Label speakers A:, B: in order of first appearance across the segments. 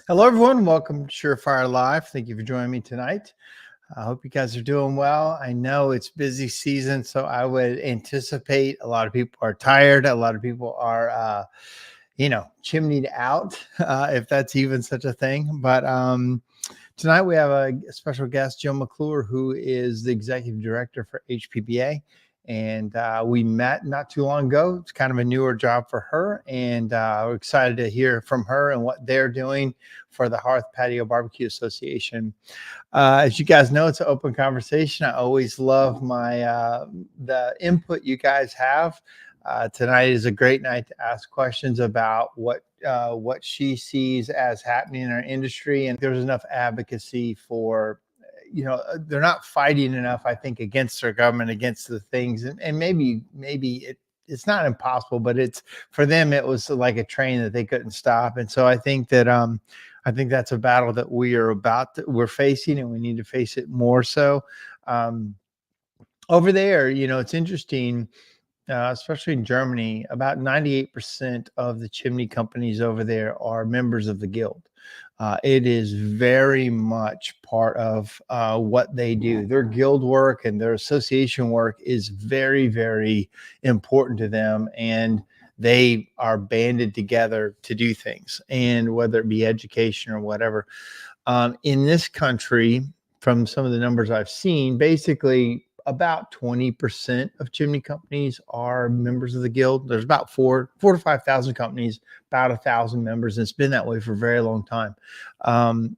A: Hello, everyone. Welcome to SureFire Live. Thank you for joining me tonight. I hope you guys are doing well. I know it's busy season, so I would anticipate a lot of people are tired. A lot of people are, chimneyed out, if that's even such a thing. But tonight we have a special guest, Joe McClure, who is the executive director for HPBA. And we met not too long ago. It's kind of a newer job for her. And we're excited to hear from her and what they're doing for the Hearth Patio Bar-b-que Association. As you guys know, it's an open conversation. I always love the input you guys have. Tonight is a great night to ask questions about what she sees as happening in our industry. And there's enough advocacy for, they're not fighting enough, I think, against our government, against the things. And maybe it's not impossible, but it's for them, it was like a train that they couldn't stop. And so I think that that's a battle that we're facing, and we need to face it more so. Over there, it's interesting. Especially in Germany, about 98% of the chimney companies over there are members of the guild. It is very much part of what they do. Their guild work and their association work is very, very important to them. And they are banded together to do things, and whether it be education or whatever. In this country, from some of the numbers I've seen, basically about 20% of chimney companies are members of the guild. There's about 4,000 to 5,000 companies, about 1,000 members, and it's been that way for a very long time.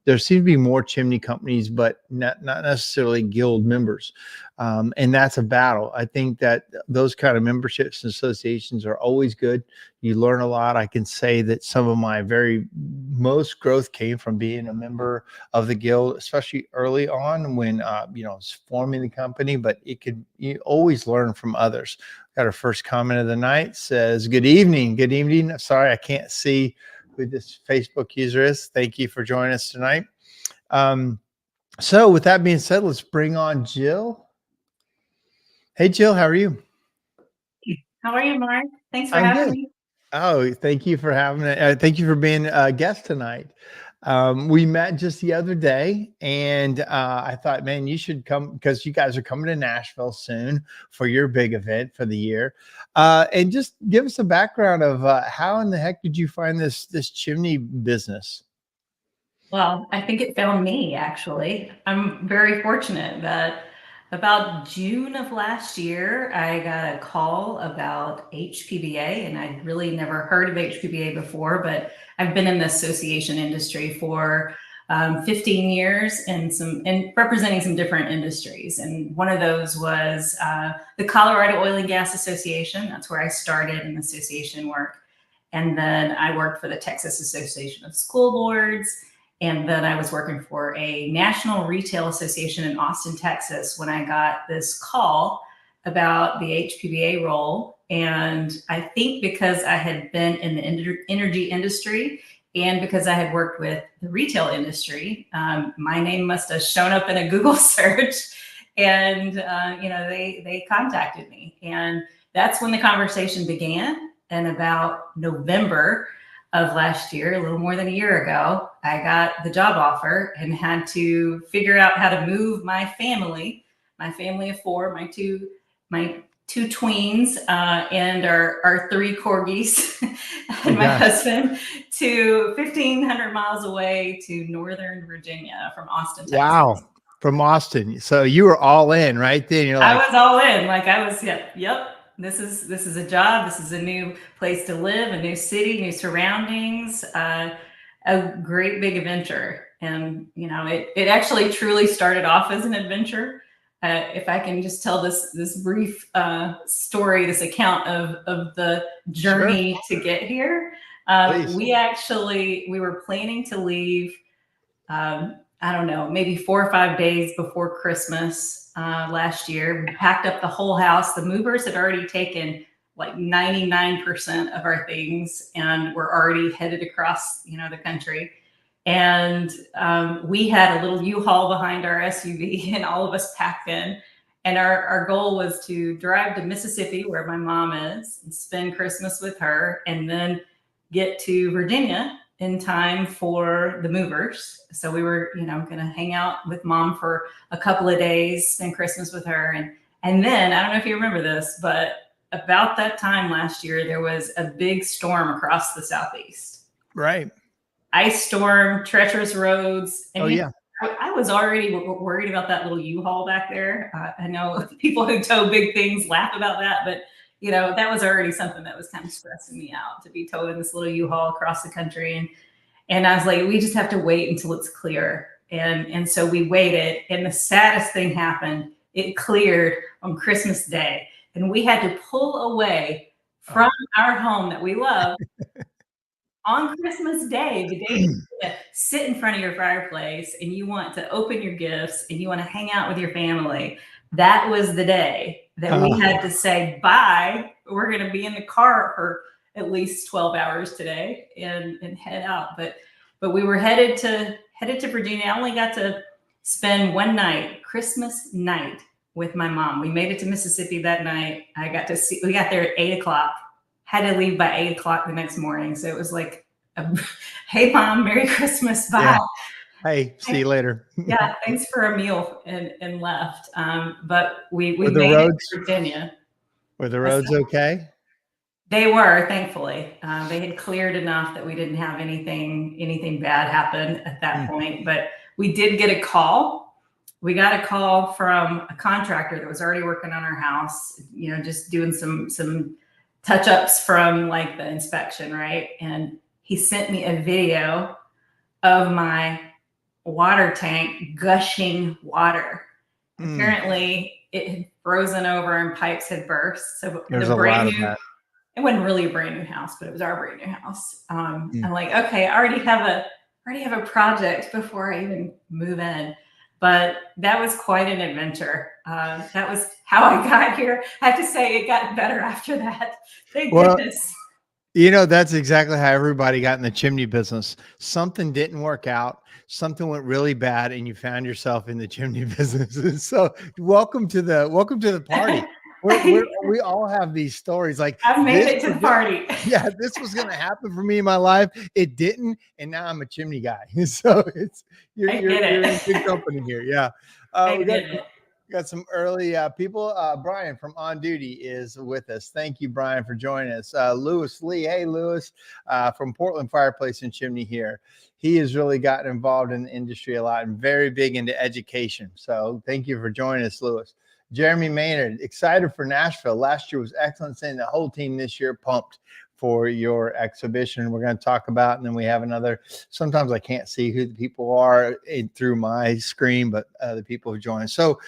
A: There seem to be more chimney companies, but not necessarily guild members. And that's a battle. I think that those kind of memberships and associations are always good. You learn a lot. I can say that some of my most growth came from being a member of the guild, especially early on when, it's forming the company, but you always learn from others. Got our first comment of the night, says, good evening. Good evening. Sorry, I can't see who this Facebook user is. Thank you for joining us tonight. So with that being said, let's bring on Jill. Hey, Jill, how are you?
B: How are you, Mark? Thanks for having me.
A: Oh, thank you for having it. Thank you for being a guest tonight. We met just the other day, and I thought, man, you should come because you guys are coming to Nashville soon for your big event for the year. And just give us a background of how in the heck did you find this chimney business?
B: Well, I think it found me, actually. I'm very fortunate that about June of last year, I got a call about HPBA, and I'd really never heard of HPBA before, but I've been in the association industry for 15 years and representing some different industries. And one of those was the Colorado Oil and Gas Association. That's where I started in association work. And then I worked for the Texas Association of School Boards. And then I was working for a national retail association in Austin, Texas, when I got this call about the HPBA role. And I think because I had been in the energy industry and because I had worked with the retail industry, my name must have shown up in a Google search, and they contacted me. And that's when the conversation began. And about November of last year, a little more than a year ago, I got the job offer and had to figure out how to move my family of four, my two tweens, and our three corgis and my husband to 1,500 miles away to Northern Virginia from Austin, Texas.
A: Wow. From Austin. So you were all in right then. You're like,
B: I was all in. Like I was, yep. This is a job. This is a new place to live, a new city, new surroundings, a great big adventure. And, it actually truly started off as an adventure. If I can just tell this brief story, this account of the journey to get here. We were planning to leave, I don't know, maybe 4 or 5 days before Christmas last year. We packed up the whole house. The movers had already taken like 99% of our things, and we're already headed across, the country. And we had a little U-Haul behind our SUV, and all of us packed in. And our goal was to drive to Mississippi, where my mom is, and spend Christmas with her, and then get to Virginia in time for the movers. So we were, going to hang out with mom for a couple of days, spend Christmas with her. And then, I don't know if you remember this, but about that time last year, there was a big storm across the Southeast.
A: Right.
B: Ice storm, treacherous roads. And
A: Oh, yeah.
B: I was already worried about that little U-Haul back there. I know people who tow big things laugh about that, but that was already something that was kind of stressing me out, to be towing this little U-Haul across the country. And I was like, we just have to wait until it's clear. And so we waited, and the saddest thing happened. It cleared on Christmas Day, and we had to pull away from our home that we love on Christmas Day, the day you sit in front of your fireplace and you want to open your gifts and you want to hang out with your family. That was the day that we had to say bye. We're going to be in the car for at least 12 hours today and head out. But we were headed to Virginia. I only got to spend one night, Christmas night, with my mom. We made it to Mississippi that night. We got there at 8:00. Had to leave by 8:00 the next morning. So it was like, hey, Mom, Merry Christmas. Bye.
A: Yeah. Hey, see you later.
B: Yeah, thanks for a meal, and left. But we
A: Were
B: made it to Virginia.
A: Were the roads okay?
B: They were, thankfully. They had cleared enough that we didn't have anything bad happen at that point. But we did get a call. We got a call from a contractor that was already working on our house, just doing some touch-ups from like the inspection, right? And he sent me a video of my water tank gushing water. Apparently it had frozen over and pipes had burst. So
A: there's a lot of that.
B: It wasn't really a brand new house, but it was our brand new house. I'm like, okay, I already have a project before I even move in. But that was quite an adventure. That was how I got here. I have to say it got better after that. Thank goodness.
A: That's exactly how everybody got in the chimney business. Something didn't work out. Something went really bad, and you found yourself in the chimney business. So welcome to the party. We all have these stories. Like,
B: I've made it to the party.
A: Yeah, this was going to happen for me in my life. It didn't, and now I'm a chimney guy. So you're in good company here. Yeah, we got some early people. Brian from On Duty is with us. Thank you, Brian, for joining us. Lewis Lee, hey Lewis, from Portland Fireplace and Chimney here. He has really gotten involved in the industry a lot and very big into education. So thank you for joining us, Lewis. Jeremy Maynard, excited for Nashville. Last year was excellent. Saying the whole team this year pumped for your exhibition. We're going to talk about, and then we have another. Sometimes I can't see who the people are through my screen, but the people who joined. So,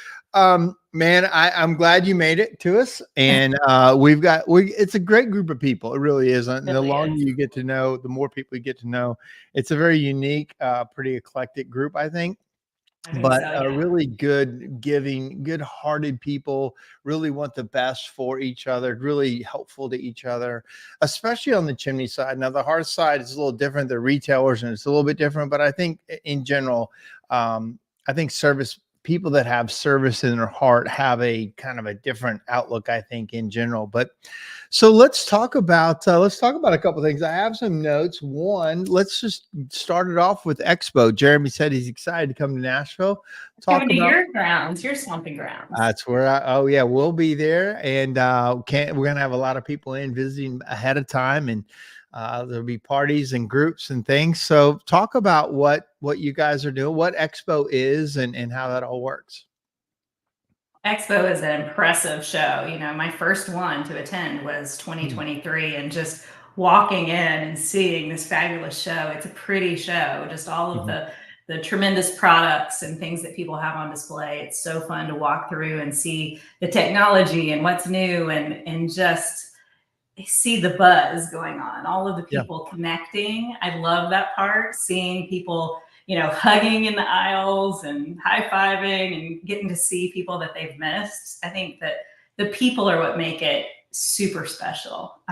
A: man, I'm glad you made it to us, and it's a great group of people. It really is. And the longer you get to know, the more people you get to know. It's a very unique, pretty eclectic group, I think. But really good giving, good-hearted people, really want the best for each other, really helpful to each other, especially on the chimney side. Now, the hearth side is a little different. The retailers, and it's a little bit different. But I think in general, I think people that have service in their heart have a kind of a different outlook, I think, in general. But so let's talk about a couple of things. I have some notes. One, let's just start it off with Expo. Jeremy said he's excited to come to Nashville.
B: Coming to your grounds, your stomping grounds.
A: That's where we'll be there, and we're gonna have a lot of people in visiting ahead of time, and there'll be parties and groups and things. So talk about what you guys are doing, what Expo is, and how that all works.
B: Expo is an impressive show. My first one to attend was 2023, and just walking in and seeing this fabulous show. It's a pretty show, just all of the tremendous products and things that people have on display. It's so fun to walk through and see the technology and what's new, and just see the buzz going on, all of the people connecting. I love that part, seeing people hugging in the aisles and high-fiving and getting to see people that they've missed. I think that the people are what make it super special.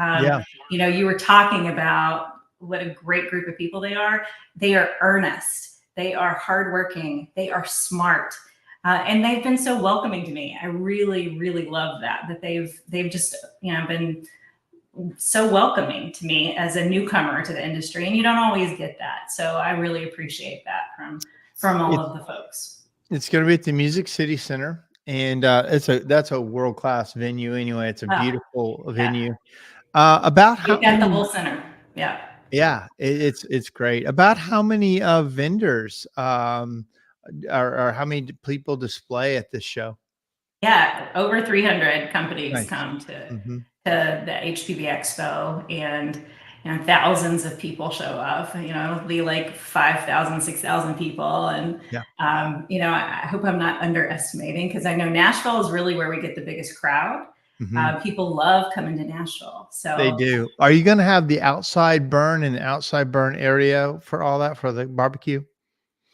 B: You were talking about what a great group of people they are. They are earnest. They are hardworking. They are smart. And they've been so welcoming to me. I really, really love that they've just, been so welcoming to me as a newcomer to the industry, and you don't always get that. So I really appreciate that from all
A: It's
B: of the folks.
A: it's going to be at the Music City Center, and that's a world class venue anyway. It's a
B: Ah,
A: beautiful
B: yeah,
A: venue. About
B: we've
A: how
B: got the
A: many?
B: whole center. Yeah.
A: Yeah, it's great. About how many vendors or how many people display at this show?
B: Yeah, over 300 companies
A: Nice.
B: come to
A: Hmm.
B: the HPB Expo, and thousands of people show up. It'll be like 5,000, 6,000 people, and
A: Yeah.
B: I hope I'm not underestimating, because I know Nashville is really where we get the biggest crowd.
A: Hmm.
B: People love coming to Nashville,
A: They
B: so
A: do. Are you going to have the outside burn and the outside burn area for all that for the barbecue?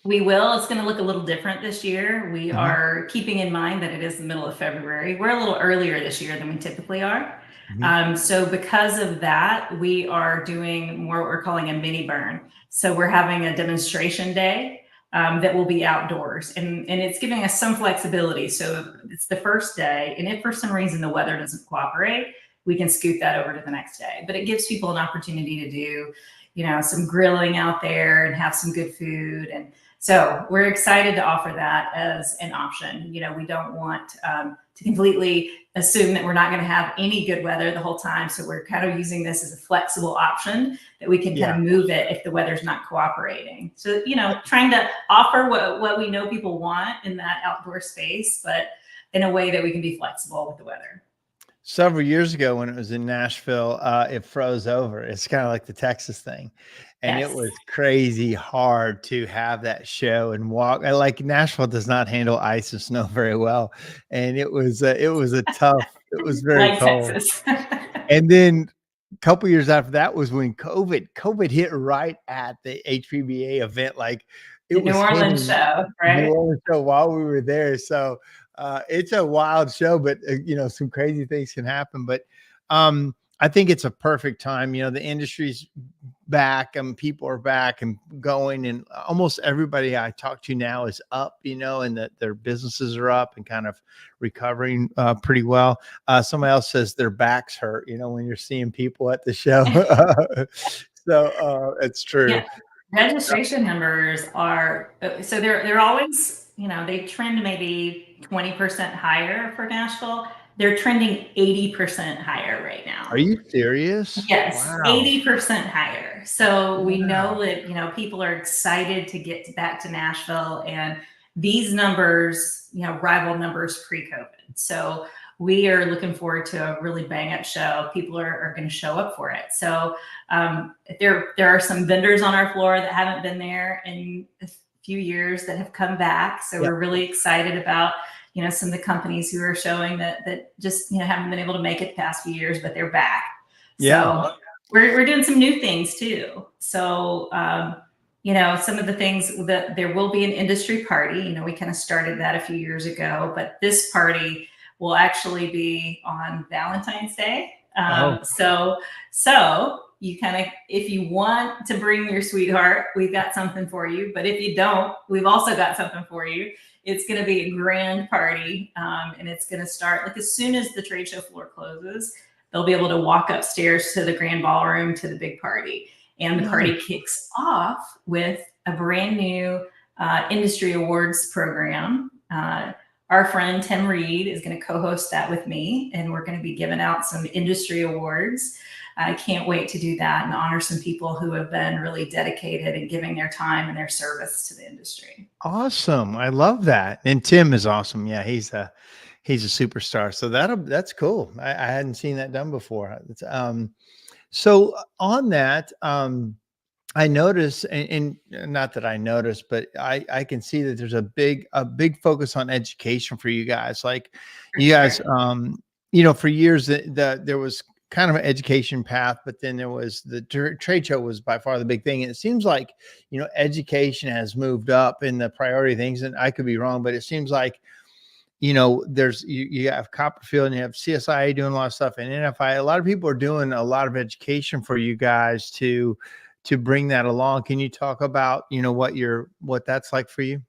B: we will. It's going to look a little different this year. We
A: Hmm.
B: are keeping in mind that it is the middle of February. We're a little earlier this year than we typically are.
A: Hmm.
B: So because of that, we are doing more what we're calling a mini burn. So we're having a demonstration day that will be outdoors, and it's giving us some flexibility. So it's the first day, and if for some reason the weather doesn't cooperate, we can scoot that over to the next day. But it gives people an opportunity to do, some grilling out there and have some good food. And so we're excited to offer that as an option. We don't want to completely assume that we're not going to have any good weather the whole time. So we're kind of using this as a flexible option that we can kind
A: Yeah.
B: of move it if the weather's not cooperating. So, trying to offer what we know people want in that outdoor space, but in a way that we can be flexible with the weather.
A: Several years ago when it was in Nashville, it froze over. It's kind of like the Texas thing. And it
B: Yes.
A: was crazy hard to have that show and walk. Like Nashville does not handle ice and snow very well. And it was a tough, it was very
B: Like
A: cold.
B: Texas.
A: And then a couple years after that was when COVID hit right at the HPBA event. Like it
B: The New
A: was
B: Orleans
A: hitting
B: show,
A: the New
B: right?
A: Orleans show while we were there. So it's a wild show, but some crazy things can happen. But I think it's a perfect time. The industry's back and people are back and going, and almost everybody I talk to now is up, and that their businesses are up and kind of recovering pretty well. Somebody else says their backs hurt, when you're seeing people at the show. So it's true.
B: Yeah, registration numbers are so they're always, they trend maybe 20% higher for Nashville. They're trending 80% higher right
A: Are
B: now.
A: you serious?
B: Yes,
A: Wow.
B: 80% higher. So we know
A: Wow.
B: that, people are excited to get back to Nashville, and these numbers, rival numbers pre-COVID. So we are looking forward to a really bang up show. People are going to show up for it. So there are some vendors on our floor that haven't been there in a few years that have come back. So
A: Yeah.
B: we're really excited about, some of the companies who are showing that just, haven't been able to make it the past few years, but they're back.
A: Yeah.
B: So we're doing some new things too. So, some of the things that there will be an industry party. We kind of started that a few years ago, but this party will actually be on Valentine's Day.
A: Oh,
B: So you kind of, if you want to bring your sweetheart, we've got something for you. But if you don't, we've also got something for you. It's going to be a grand party, and it's going to start like as soon as the trade show floor closes. They'll be able to walk upstairs to the grand ballroom to the big party. And the
A: nice.
B: party kicks off with a brand new industry awards program. Our friend Tim Reed is going to co-host that with me, and we're going to be giving out some industry awards. I can't wait to do that and honor some people who have been really dedicated and giving their time and their service to the industry.
A: Awesome. I love that. And Tim is awesome. Yeah, he's a superstar. So that's cool. I hadn't seen that done before. So on that, I notice, and not that I noticed, but I can see that there's a big focus on education for you guys. Like
B: For
A: you guys,
B: sure.
A: for years there was kind of an education path, but then there was the trade show was by far the big thing. And it seems like, education has moved up in the priority things, and I could be wrong, but it seems like, there's you have Copperfield and you have CSIA doing a lot of stuff, and NFI. A lot of people are doing a lot of education for you guys to bring that along. Can you talk about, what that's like for you?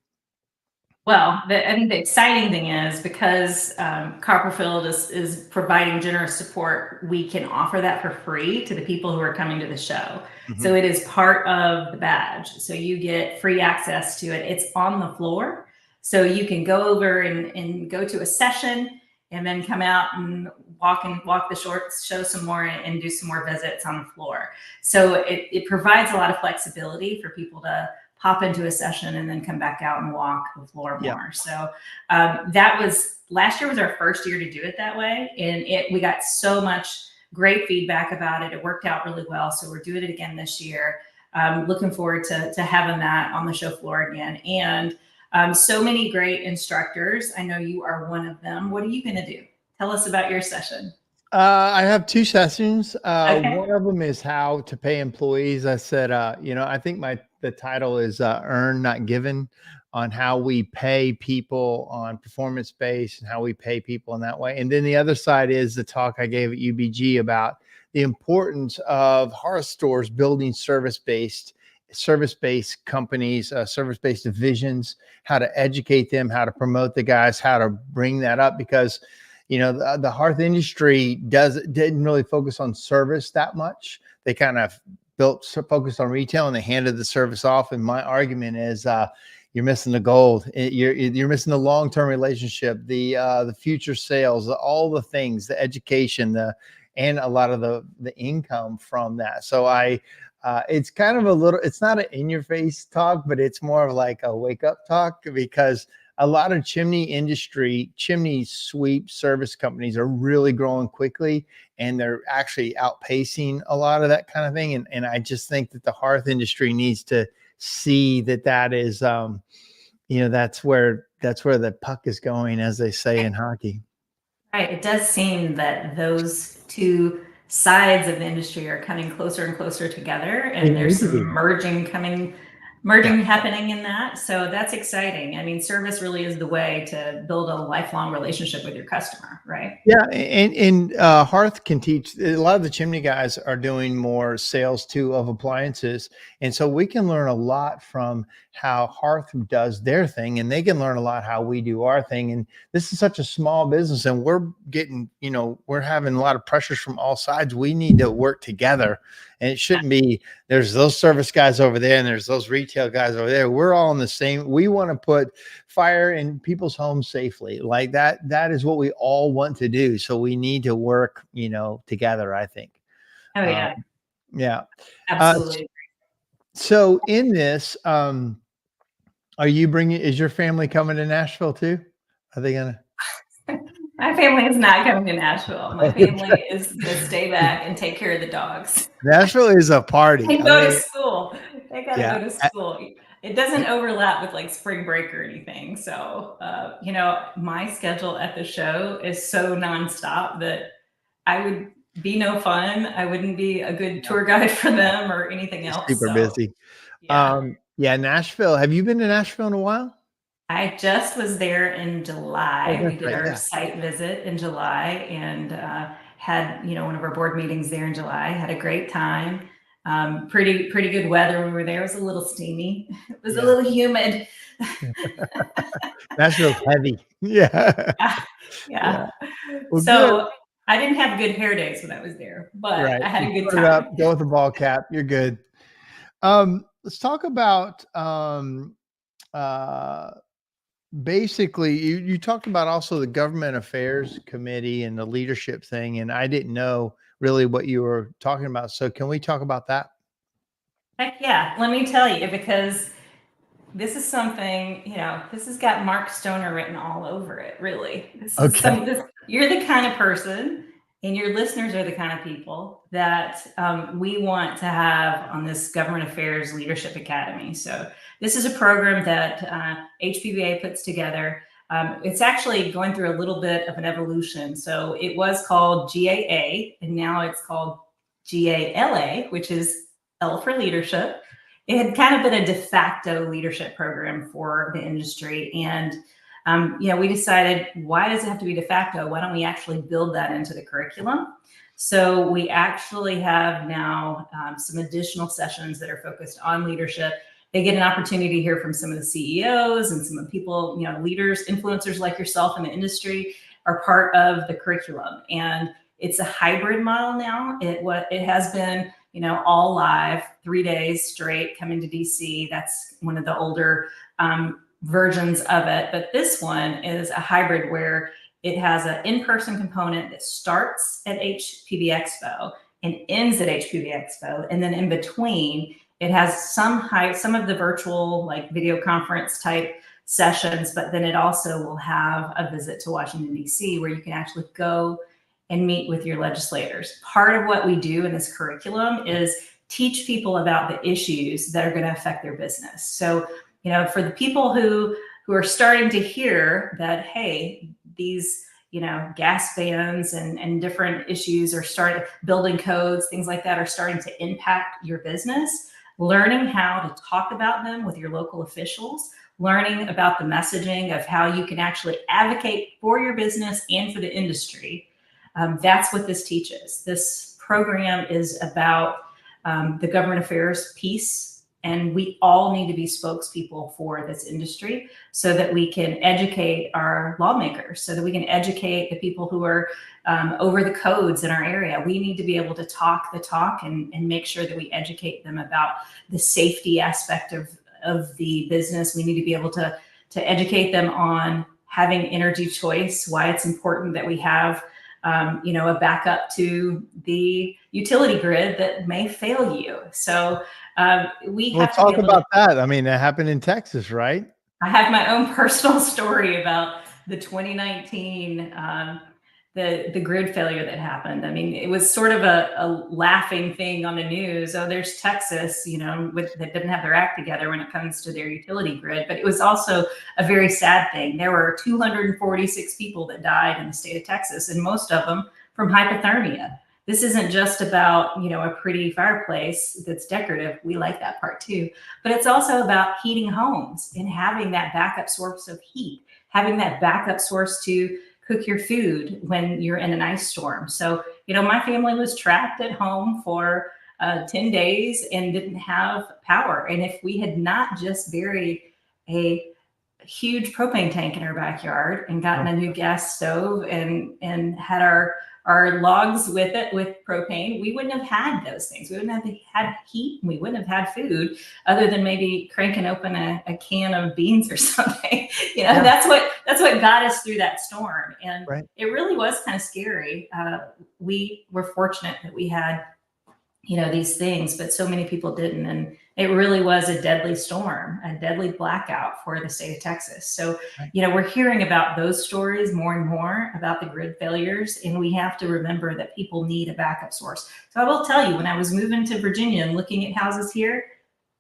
B: Well, I think the exciting thing is because Copperfield is providing generous support, we can offer that for free to the people who are coming to the show. So it is part of the badge. So you get free access to it. It's on the floor. So you can go over and go to a session and then come out and walk the shorts, show some more and do some more visits on the floor. So it provides a lot of flexibility for people to pop into a session and then come back out and walk the floor more. So that was, last year was our first year to do it that way. And we got so much great feedback about it. It worked out really well. So we're doing it again this year. Looking forward to having that on the show floor again. And so many great instructors. I know you are one of them. What are you going to do? Tell us about your session.
A: I have 2 sessions.
B: Okay.
A: One of them is how to pay employees. I said, I think the title is Earn Not Given, on how we pay people on performance based and how we pay people in that way. And then the other side is the talk I gave at UBG about the importance of Hearth stores building service-based companies, service-based divisions, how to educate them, how to promote the guys, how to bring that up, because the Hearth industry didn't really focus on service that much. They kind of focused on retail and they handed the service off. And my argument is you're missing the gold. You're missing the long-term relationship, the future sales, all the things, the education, and a lot of the income from that. So it's kind of it's not an in-your-face talk, but it's more of like a wake-up talk, because a lot of chimney sweep service companies are really growing quickly, and they're actually outpacing a lot of that kind of thing. And I just think that the Hearth industry needs to see that is, that's where the puck is going, as they say in hockey.
B: Right. It does seem that those two sides of the industry are coming closer and closer together, and there's some merging happening in that. So that's exciting. I mean, service really is the way to build a lifelong relationship with your customer, right?
A: Yeah, and Hearth can teach. A lot of the chimney guys are doing more sales too of appliances, and so we can learn a lot from how Hearth does their thing, and they can learn a lot how we do our thing. And this is such a small business, and we're getting, we're having a lot of pressures from all sides. We need to work together, and it shouldn't be there's those service guys over there and there's those retail guys over there. We're all in the same. We want to put fire in people's homes safely. Like that is what we all want to do. So we need to work, together, I think.
B: Oh yeah.
A: Yeah.
B: Absolutely.
A: So in this, is your family coming to Nashville too? Are they gonna?
B: My family is not coming to Nashville. My family is going to stay back and take care of the dogs.
A: Nashville is a party.
B: They go to school. They got to
A: Yeah.
B: go to school. It doesn't overlap with like spring break or anything. So, my schedule at the show is so nonstop that I would be no fun. I wouldn't be a good tour guide for them or anything else.
A: Super busy.
B: Yeah.
A: Nashville. Have you been to Nashville in a while?
B: I just was there in July.
A: Oh,
B: We did our site visit in July and had, one of our board meetings there in July. Had a great time. Pretty good weather when we were there. It was a little steamy. It was a little humid.
A: Nashville's heavy. Yeah.
B: Yeah.
A: Well,
B: So
A: good.
B: I didn't have good hair days when I was there, but
A: Right.
B: I had a good
A: Put
B: time.
A: it up, go with the ball cap. You're good. Let's talk about basically you talked about also the government affairs committee and the leadership thing, and I didn't know really what you were talking about. So can we talk about that?
B: Heck yeah. Let me tell you, because this is something, this has got Mark Stoner written all over it, really. You're the kind of person, and your listeners are the kind of people that we want to have on this Government Affairs Leadership Academy. So this is a program that HPBA puts together. It's actually going through a little bit of an evolution. So it was called GAA, and now it's called GALA, which is L for Leadership. It had kind of been a de facto leadership program for the industry. And, we decided, why does it have to be de facto? Why don't we actually build that into the curriculum? So we actually have now some additional sessions that are focused on leadership. they get an opportunity to hear from some of the CEOs and some of the people, leaders, influencers like yourself in the industry are part of the curriculum. And it's a hybrid model now. It has been, all live, 3 days straight, coming to DC. That's one of the older versions of it. But this one is a hybrid where it has an in-person component that starts at HPB Expo and ends at HPB Expo. And then in between, it has some of the virtual, like video conference type sessions, but then it also will have a visit to Washington, DC, where you can actually go and meet with your legislators. Part of what we do in this curriculum is teach people about the issues that are going to affect their business. So, for the people who are starting to hear that, hey, these, gas bans and different issues are starting, building codes, things like that are starting to impact your business, learning how to talk about them with your local officials, learning about the messaging of how you can actually advocate for your business and for the industry. That's what this teaches. This program is about the government affairs piece, and we all need to be spokespeople for this industry so that we can educate our lawmakers, so that we can educate the people who are over the codes in our area. We need to be able to talk the talk and make sure that we educate them about the safety aspect of the business. We need to be able to educate them on having energy choice, why it's important that we have a backup to the utility grid that may fail you. So we have to
A: talk about that. I mean, that happened in Texas, right?
B: I have my own personal story about the 2019 the grid failure that happened. I mean, it was sort of a laughing thing on the news. Oh, there's Texas, that didn't have their act together when it comes to their utility grid. But it was also a very sad thing. There were 246 people that died in the state of Texas, and most of them from hypothermia. This isn't just about, a pretty fireplace that's decorative. We like that part too. But it's also about heating homes and having that backup source of heat, having that backup source to cook your food when you're in an ice storm. So, my family was trapped at home for 10 days and didn't have power. And if we had not just buried a huge propane tank in our backyard and gotten a new gas stove and had our logs with it, with propane, we wouldn't have had those things. We wouldn't have had heat, and we wouldn't have had food other than maybe cranking open a can of beans or something. That's what got us through that storm. And It really was kind of scary. We were fortunate that we had, these things, but so many people didn't. And it really was a deadly storm, a deadly blackout for the state of Texas. So, we're hearing about those stories more and more about the grid failures, and we have to remember that people need a backup source. So I will tell you, when I was moving to Virginia and looking at houses here,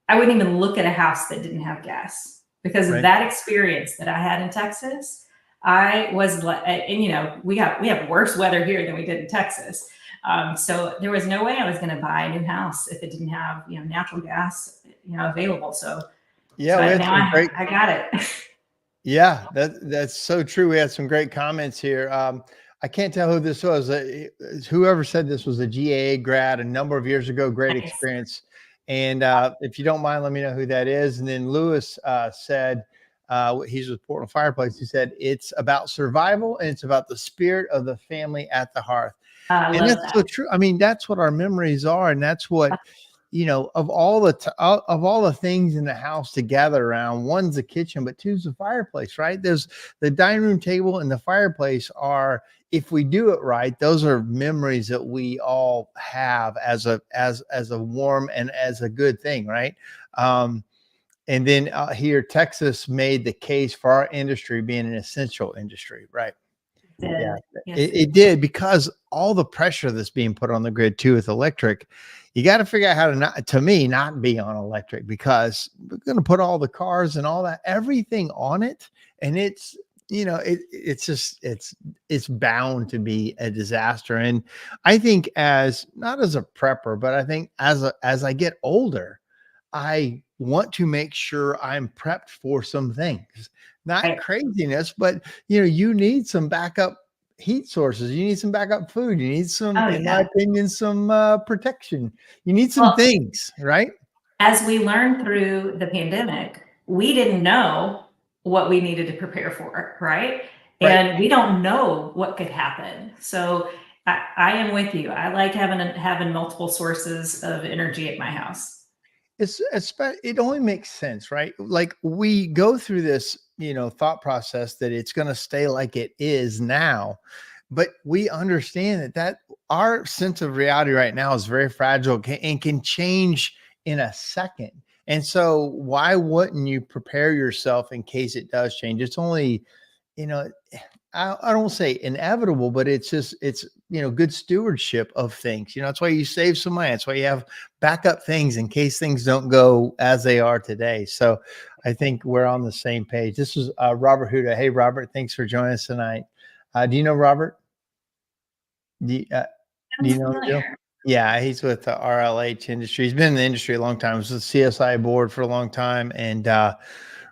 B: I wouldn't even look at a house that didn't have gas because of that experience that I had in Texas. I was like, and we have worse weather here than we did in Texas. So there was no way I was going to buy a new house if it didn't have, natural gas, available. So I got it.
A: Yeah, that's so true. We had some great comments here. I can't tell who this was. Whoever said this was a GAA grad a number of years ago. Great experience. And if you don't mind, let me know who that is. And then Lewis said, he's with Portland Fireplace. He said, it's about survival and it's about the spirit of the family at the hearth. And that's so true. I mean, that's what our memories are. And that's what, of all the things in the house to gather around, one's the kitchen, but two's the fireplace, right? There's the dining room table and the fireplace are, if we do it right, those are memories that we all have as a warm and as a good thing. Right. And then here, Texas made the case for our industry being an essential industry. Right. Yeah, it did, because all the pressure that's being put on the grid too with electric, you got to figure out how to not be on electric, because we're going to put all the cars and all that, everything on it. And it's, it's bound to be a disaster. And I think not as a prepper, but I think as I get older, I want to make sure I'm prepped for some things. Not craziness, but you need some backup heat sources. You need some backup food. You need some, in my opinion, some protection. You need some things, right?
B: as we learned through the pandemic, we didn't know what we needed to prepare for, right?
A: Right.
B: And we don't know what could happen. So I am with you. I like having multiple sources of energy at my house.
A: It only makes sense, right? Like we go through this, thought process that it's going to stay like it is now, but we understand that our sense of reality right now is very fragile and can change in a second. And so why wouldn't you prepare yourself in case it does change? It's only, you know, I don't say inevitable, but it's good stewardship of things. That's why you save some money. That's why you have backup things in case things don't go as they are today. So I think we're on the same page. This is Robert Huda. Hey, Robert, thanks for joining us tonight. Do you know Robert? Do you, uh, do
B: Sounds
A: you know him, Jill?
B: familiar.
A: Yeah, he's with the RLH industry. He's been in the industry a long time. He was the CSI board for a long time, and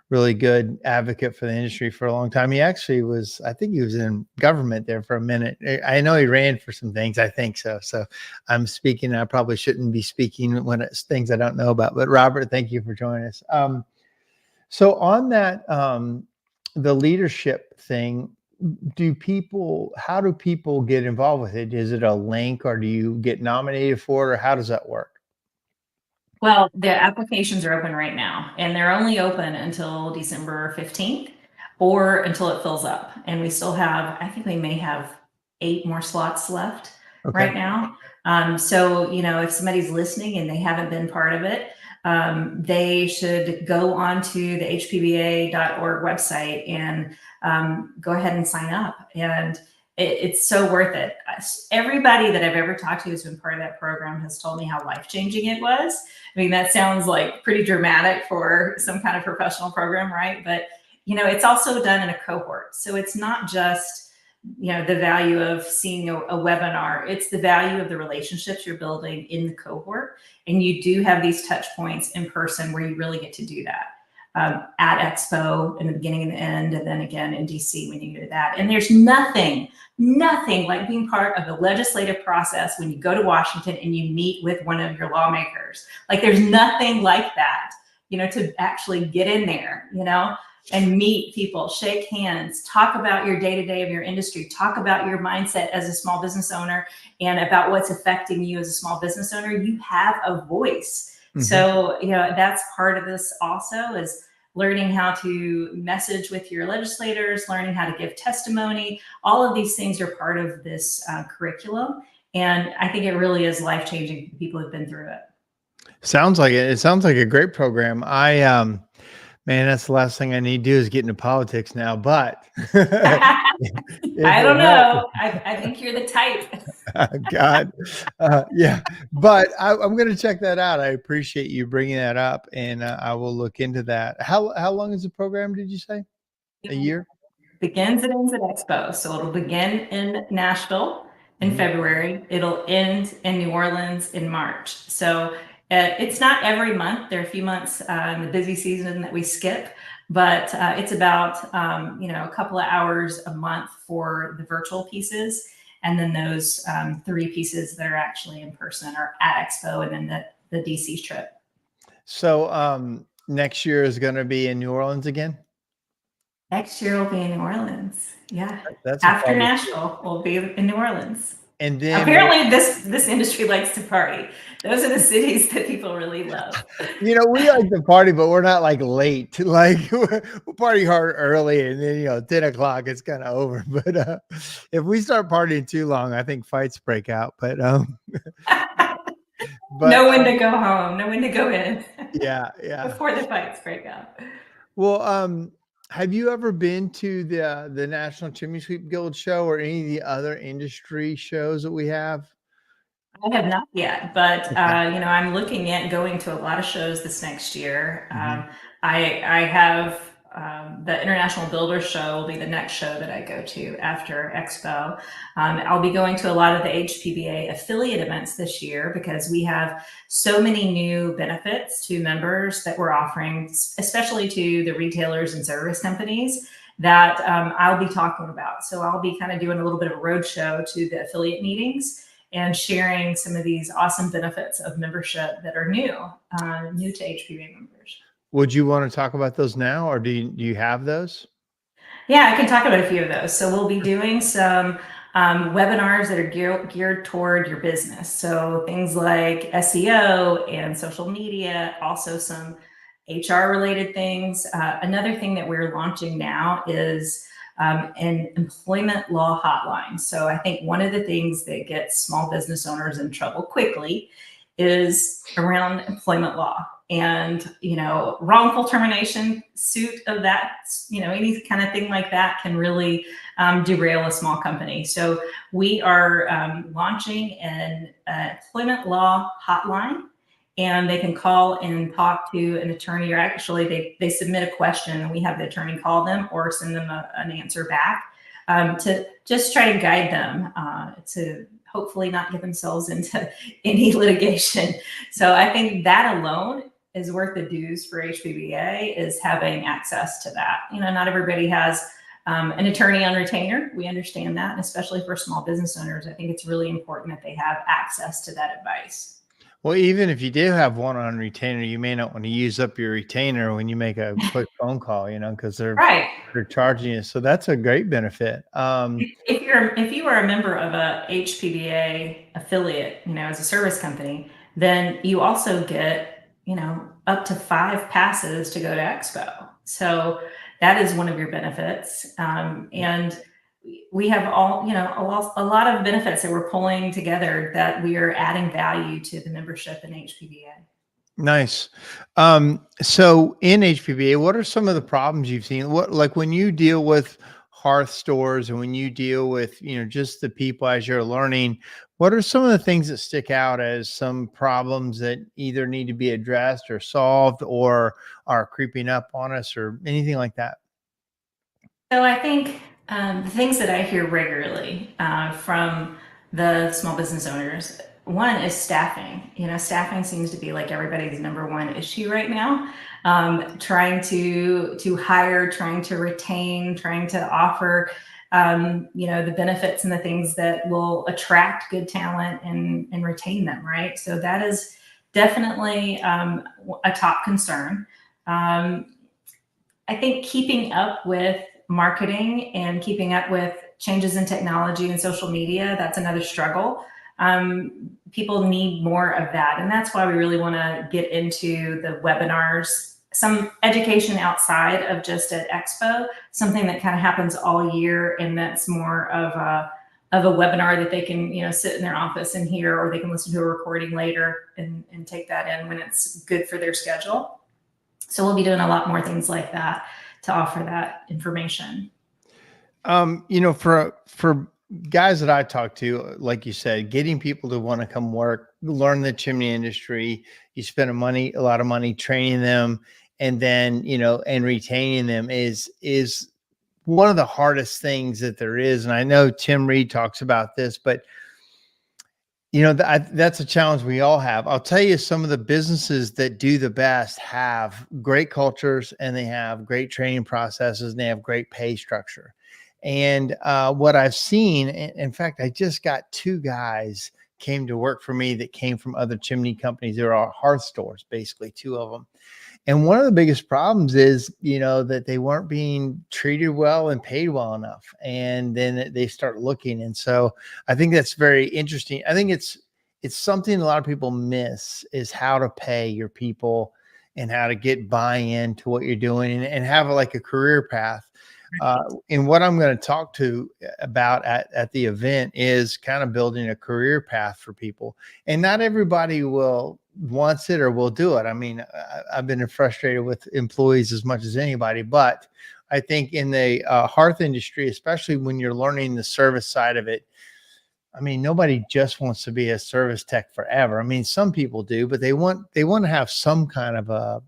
A: really good advocate for the industry for a long time. He actually was, I think he was in government there for a minute. I know he ran for some things. I think so. So I'm speaking. I probably shouldn't be speaking when it's things I don't know about. But Robert, thank you for joining us. So on that, the leadership thing, how do people get involved with it? Is it a link, or do you get nominated for it, or how does that work?
B: Well, the applications are open right now, and they're only open until December 15th or until it fills up. And we still have, I think we may have 8 more slots left
A: Okay.
B: right now. So, if somebody's listening and they haven't been part of it, they should go onto the hpba.org website and go ahead and sign up. And it's so worth it. Everybody that I've ever talked to who's been part of that program has told me how life-changing it was. I mean, that sounds like pretty dramatic for some kind of professional program, right? But, it's also done in a cohort. So it's not just, the value of seeing a webinar. It's the value of the relationships you're building in the cohort. And you do have these touch points in person where you really get to do that. At Expo in the beginning and the end, and then again in DC when you do that. And there's nothing like being part of the legislative process when you go to Washington and you meet with one of your lawmakers. Like there's nothing like that, to actually get in there, and meet people, shake hands, talk about your day-to-day of your industry, talk about your mindset as a small business owner and about what's affecting you as a small business owner. You have a voice. Mm-hmm. So, that's part of this also, is learning how to message with your legislators, learning how to give testimony. All of these things are part of this curriculum. And I think it really is life-changing for people who've been through it.
A: Sounds like it. It sounds like a great program. Man, that's the last thing I need to do is get into politics now, but
B: I don't know. I think you're the type.
A: God. Yeah, but I'm going to check that out. I appreciate you bringing that up, and I will look into that. How long is the program, did you say? A year?
B: Begins and ends at Expo. So it'll begin in Nashville in February. It'll end in New Orleans in March. So it's not every month. There are a few months in the busy season that we skip, but it's about a couple of hours a month for the virtual pieces, and then those 3 pieces that are actually in person are at Expo, and then the DC trip.
A: So next year is going to be in New Orleans again?
B: Next year will be in New Orleans. Yeah.
A: That's
B: after Nashville, we'll be in New Orleans.
A: And then
B: apparently this industry likes to party. Those are the cities that people really love.
A: We like to party, but we're not like late. Like we'll party hard early, and then 10 o'clock it's kind of over. But if we start partying too long, I think fights break out. But
B: know when to go home, know when to go in.
A: Yeah.
B: Before the fights break out.
A: Well, have you ever been to the National Chimney Sweep Guild show or any of the other industry shows that we have?
B: I have not yet, but okay. I'm looking at going to a lot of shows this next year. I have the International Builder Show will be the next show that I go to after Expo. I'll be going to a lot of the HPBA affiliate events this year because we have so many new benefits to members that we're offering, especially to the retailers and service companies that I'll be talking about. So I'll be kind of doing a little bit of a road show to the affiliate meetings and sharing some of these awesome benefits of membership that are new to HPBA members.
A: Would you want to talk about those now, or do you have those?
B: Yeah, I can talk about a few of those. So we'll be doing some webinars that are geared toward your business. So things like SEO and social media, also some HR related things. Another thing that we're launching now is an employment law hotline. So I think one of the things that gets small business owners in trouble quickly is around employment law. And, wrongful termination suit of that, any kind of thing like that can really derail a small company. So we are launching an employment law hotline, and they can call and talk to an attorney, or actually they submit a question and we have the attorney call them or send them an answer back to just try to guide them to hopefully not get themselves into any litigation. So I think that alone is worth the dues for HPBA, is having access to that. Not everybody has an attorney on retainer. We understand that, and especially for small business owners, I think it's really important that they have access to that advice.
A: Well, even if you do have one on retainer, you may not want to use up your retainer when you make a quick phone call, because they're
B: Right.
A: charging you. So that's a great benefit.
B: If you are a member of a HPBA affiliate, as a service company, then you also get, up to 5 passes to go to Expo. So that is one of your benefits. And we have a lot of benefits that we're pulling together that we are adding value to the membership in HPBA.
A: Nice. So in HPBA, what are some of the problems you've seen? Like when you deal with Hearth stores and when you deal with, just the people as you're learning, what are some of the things that stick out as some problems that either need to be addressed or solved or are creeping up on us or anything like that?
B: So I think the things that I hear regularly from the small business owners, one is staffing. Staffing seems to be like everybody's number one issue right now. Trying to hire, trying to retain, trying to offer, the benefits and the things that will attract good talent and retain them, right? So that is definitely a top concern. I think keeping up with marketing and keeping up with changes in technology and social media, that's another struggle. People need more of that. And that's why we really want to get into the webinars, some education outside of just at Expo, something that kind of happens all year. And that's more of a webinar that they can, sit in their office and hear, or they can listen to a recording later and take that in when it's good for their schedule. So we'll be doing a lot more things like that to offer that information.
A: For guys that I talk to, like you said, getting people to want to come work, learn the chimney industry, you spend a lot of money training them, and then, and retaining them is one of the hardest things that there is. And I know Tim Reed talks about this, but that's a challenge we all have. I'll tell you, some of the businesses that do the best have great cultures, and they have great training processes, and they have great pay structure. And what I've seen, in fact, I just got 2 guys came to work for me that came from other chimney companies. There are Hearth stores, basically 2 of them. And one of the biggest problems is, that they weren't being treated well and paid well enough. And then they start looking. And so I think that's very interesting. I think it's something a lot of people miss, is how to pay your people and how to get buy-in to what you're doing and have like a career path. And what I'm going to talk to about at the event is kind of building a career path for people. And not everybody wants it or will do it. I mean, I've been frustrated with employees as much as anybody, but I think in the Hearth industry, especially when you're learning the service side of it, I mean, nobody just wants to be a service tech forever. I mean, some people do, but they want to have some kind of a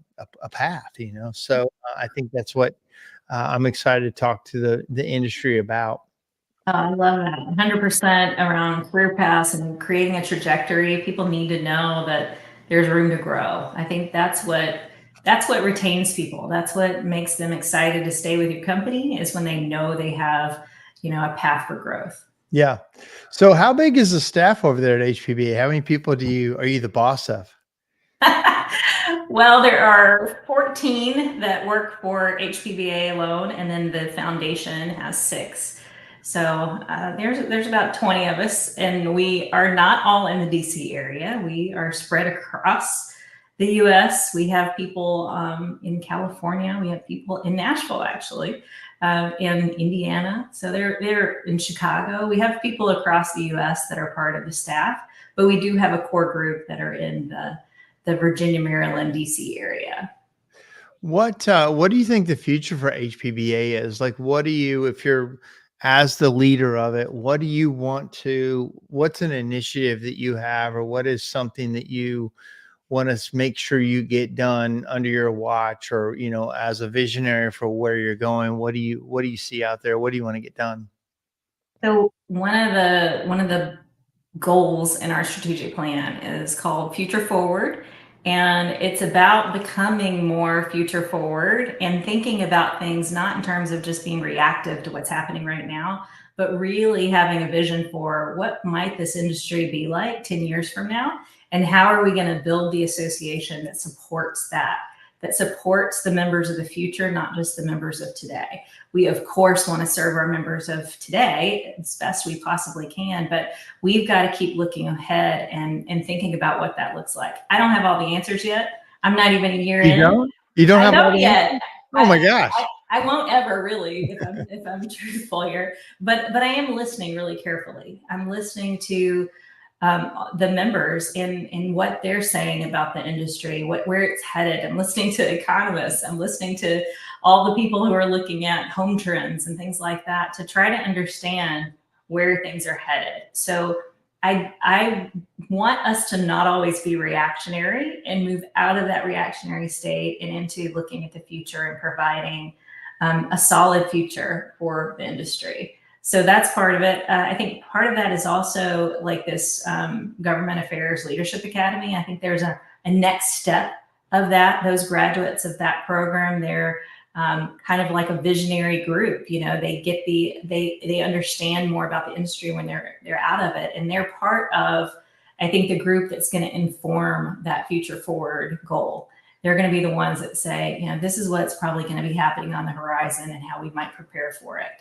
A: path, So I think that's what I'm excited to talk to the industry about.
B: I love that. 100% around career paths and creating a trajectory. People need to know that there's room to grow. I think that's what retains people. That's what makes them excited to stay with your company, is when they know they have, a path for growth.
A: Yeah. So how big is the staff over there at HPBA? How many people are you the boss of?
B: Well, there are 14 that work for HPBA alone, and then the foundation has 6. So there's about 20 of us, and we are not all in the DC area. We are spread across the U.S. We have people in California. We have people in Nashville, actually, in Indiana. So they're in Chicago. We have people across the U.S. that are part of the staff, but we do have a core group that are in the Virginia, Maryland, DC area.
A: What do you think the future for HPBA is? Like, what do you, if you're as the leader of it, what do you want to, what's an initiative that you have, or what is something that you want to make sure you get done under your watch, or, as a visionary for where you're going? What do you see out there? What do you want to get done?
B: So one of the goals in our strategic plan is called Future Forward. And it's about becoming more future forward and thinking about things not in terms of just being reactive to what's happening right now, but really having a vision for what might this industry be like 10 years from now, and how are we going to build the association that supports that supports the members of the future, not just the members of today. We, of course, want to serve our members of today as best we possibly can, but we've got to keep looking ahead and thinking about what that looks like. I don't have all the answers yet. I'm not even a year
A: You
B: in.
A: don't? You don't
B: I
A: have all
B: don't
A: the
B: yet.
A: answers? Oh my gosh.
B: I won't ever really, if I'm truthful here, but I am listening really carefully. I'm listening to the members and what they're saying about the industry, where it's headed. I'm listening to economists. I'm listening to all the people who are looking at home trends and things like that to try to understand where things are headed. So I want us to not always be reactionary and move out of that reactionary state and into looking at the future and providing a solid future for the industry. So that's part of it. I think part of that is also like this Government Affairs Leadership Academy. I think there's a next step of that. Those graduates of that program, they're kind of like a visionary group. They get they understand more about the industry when they're out of it, and they're part of, I think, the group that's going to inform that future forward goal. They're going to be the ones that say, this is what's probably going to be happening on the horizon and how we might prepare for it.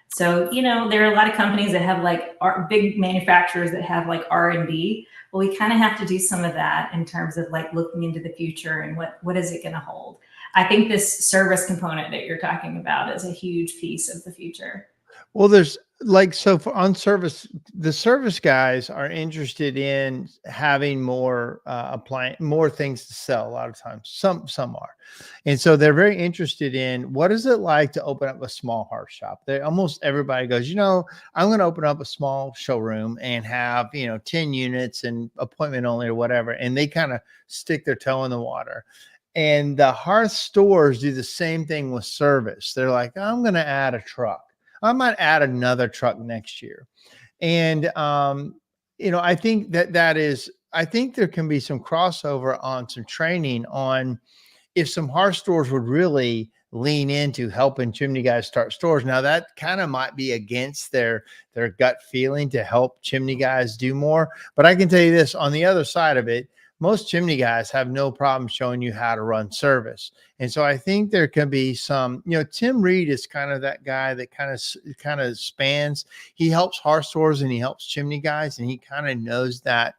B: So, there are a lot of companies that have big manufacturers that have like R&D. Well, we kind of have to do some of that in terms of like looking into the future and what is it going to hold. I think this service component that you're talking about is a huge piece of the future.
A: Well, there's so on service, the service guys are interested in having more more things to sell. A lot of times, some are, and so they're very interested in what is it like to open up a small hearth shop. Almost everybody goes, I'm going to open up a small showroom and have 10 units and appointment only or whatever, and they kind of stick their toe in the water. And the hearth stores do the same thing with service. They're like, I'm going to add a truck. I might add another truck next year. And, I think I think there can be some crossover on some training on if some hearth stores would really lean into helping chimney guys start stores. Now that kind of might be against their gut feeling to help chimney guys do more. But I can tell you this, on the other side of it, most chimney guys have no problem showing you how to run service. And so I think there can be some, Tim Reed is kind of that guy that kind of spans. He helps hearth stores and he helps chimney guys, and he kind of knows that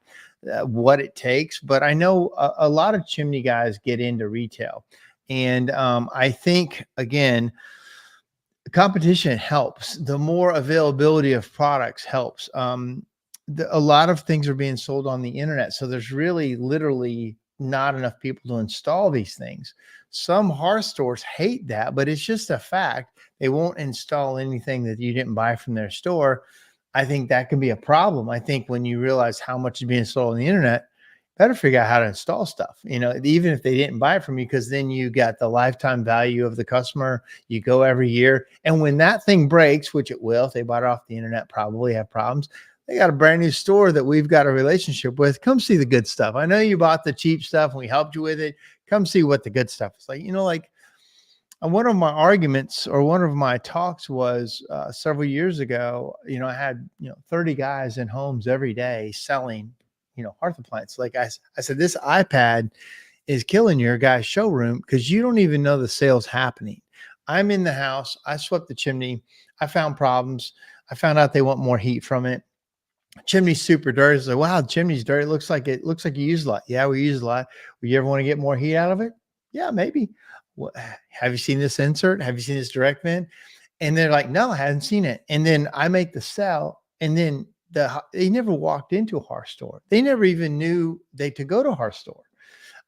A: what it takes. But I know a lot of chimney guys get into retail. And I think, again, competition helps. The more availability of products helps. A lot of things are being sold on the internet. So there's really literally not enough people to install these things. Some hearth stores hate that, but it's just a fact. They won't install anything that you didn't buy from their store. I think that can be a problem. I think when you realize how much is being sold on the internet, better figure out how to install stuff, even if they didn't buy it from you, because then you got the lifetime value of the customer. You go every year. And when that thing breaks, which it will, if they bought it off the internet, probably have problems. They got a brand new store that we've got a relationship with. Come see the good stuff. I know you bought the cheap stuff and we helped you with it. Come see what the good stuff is like. And one of my arguments or one of my talks was several years ago, I had, 30 guys in homes every day selling, hearth appliances. Like I said, this iPad is killing your guy's showroom because you don't even know the sales happening. I'm in the house. I swept the chimney. I found problems. I found out they want more heat from it. Chimney's super dirty. It's like, wow, the chimney's dirty. It looks like you use a lot. Yeah, we use a lot. Would you ever want to get more heat out of it? Yeah, maybe. What, have you seen this insert? Have you seen this direct vent? And they're like, no, I hadn't seen it. And then I make the sell, and then they never walked into a Hearth store. They never even knew they could go to a Hearth store.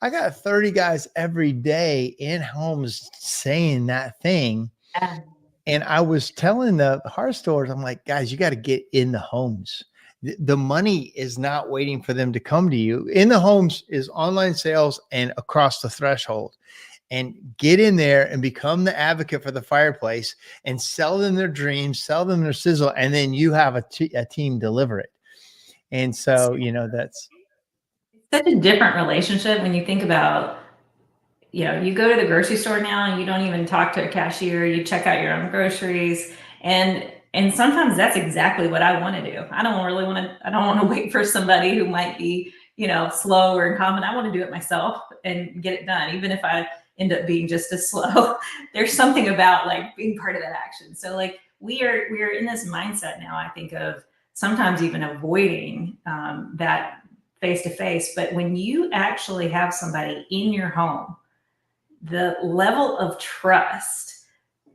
A: I got 30 guys every day in homes saying that thing.
B: Yeah.
A: And I was telling the Hearth stores, I'm like, guys, you got to get in the homes. The money is not waiting for them to come to you. In the homes is online sales and across the threshold. And get in there and become the advocate for the fireplace and sell them their dreams, sell them their sizzle, and then you have a team deliver it. And so, that's
B: Such a different relationship when you think about, you go to the grocery store now and you don't even talk to a cashier, you check out your own groceries. And sometimes that's exactly what I want to do. I don't want to wait for somebody who might be, slow or incompetent. I want to do it myself and get it done, even if I end up being just as slow. There's something about like being part of that action. So like we are in this mindset now, I think, of sometimes even avoiding that face to face. But when you actually have somebody in your home, the level of trust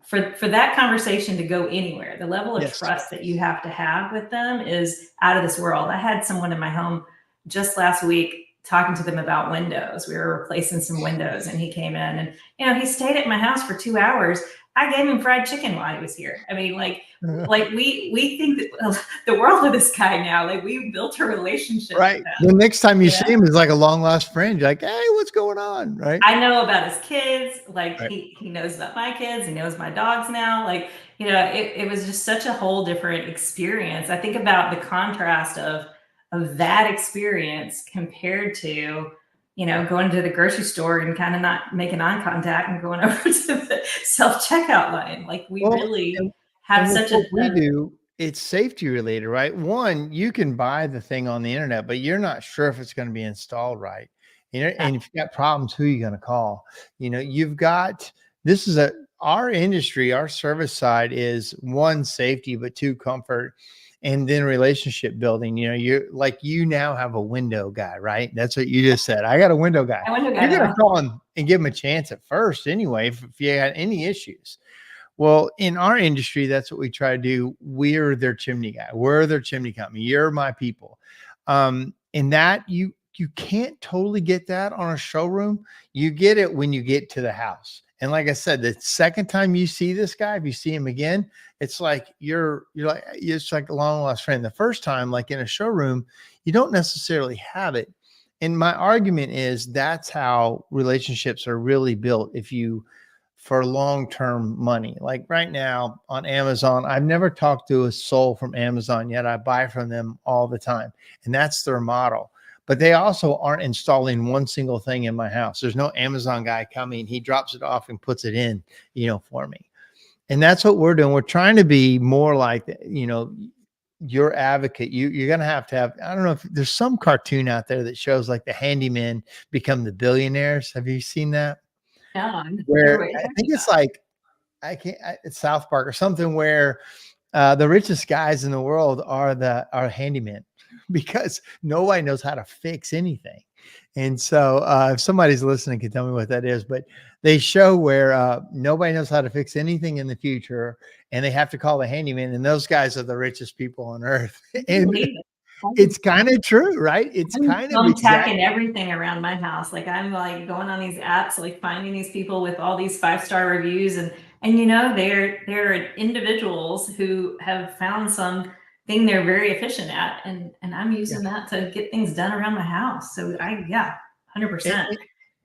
B: for that conversation to go anywhere, the level of
A: yes.
B: trust that you have to have with them is out of this world. I had someone in my home just last week talking to them about windows. We were replacing some windows and he came in and, he stayed at my house for 2 hours. I gave him fried chicken while he was here. I mean, like we think that the world of this guy now, like we built a relationship.
A: Right. The next time you see him is like a long lost friend. You're like, hey, what's going on? Right.
B: I know about his kids. Like
A: Right.
B: he knows about my kids. He knows my dogs now. Like, it was just such a whole different experience. I think about the contrast of that experience compared to, going to the grocery store and kind of not making eye contact and going over to the self-checkout line. Like we really have such
A: what we do, it's safety related, right? One, you can buy the thing on the internet, but you're not sure if it's going to be installed right. And if you got problems, who are you going to call? You've got, this is our industry, our service side is one, safety, but two, comfort. And then relationship building, you now have a window guy, right? That's what you just said. I got a window guy. You're going to call him and give him a chance at first anyway, if you had any issues. Well, in our industry, that's what we try to do. We're their chimney guy. We're their chimney company. You're my people. And that you can't totally get that on a showroom. You get it when you get to the house. And like I said, the second time you see this guy, if you see him again, it's like it's like a long lost friend. The first time, like in a showroom, you don't necessarily have it. And my argument is that's how relationships are really built. For long-term money, like right now on Amazon, I've never talked to a soul from Amazon yet. I buy from them all the time, and that's their model. But they also aren't installing one single thing in my house. There's no Amazon guy coming. He drops it off and puts it in, for me. And that's what we're doing. We're trying to be more like, your advocate. You're going to have, I don't know if there's some cartoon out there that shows like the handymen become the billionaires. Have you seen that?
B: Yeah,
A: Where I think it's like, it's South Park or something where the richest guys in the world are handymen because nobody knows how to fix anything. And so if somebody's listening can tell me what that is, but they show where nobody knows how to fix anything in the future and they have to call the handyman, and those guys are the richest people on earth. And it's kind of true, right? It's kind of
B: tacking everything around my house. Like I'm like going on these apps, like finding these people with all these 5-star reviews, and they're individuals who have found something they're very efficient at, and I'm using that to get things done around my house. So 100%.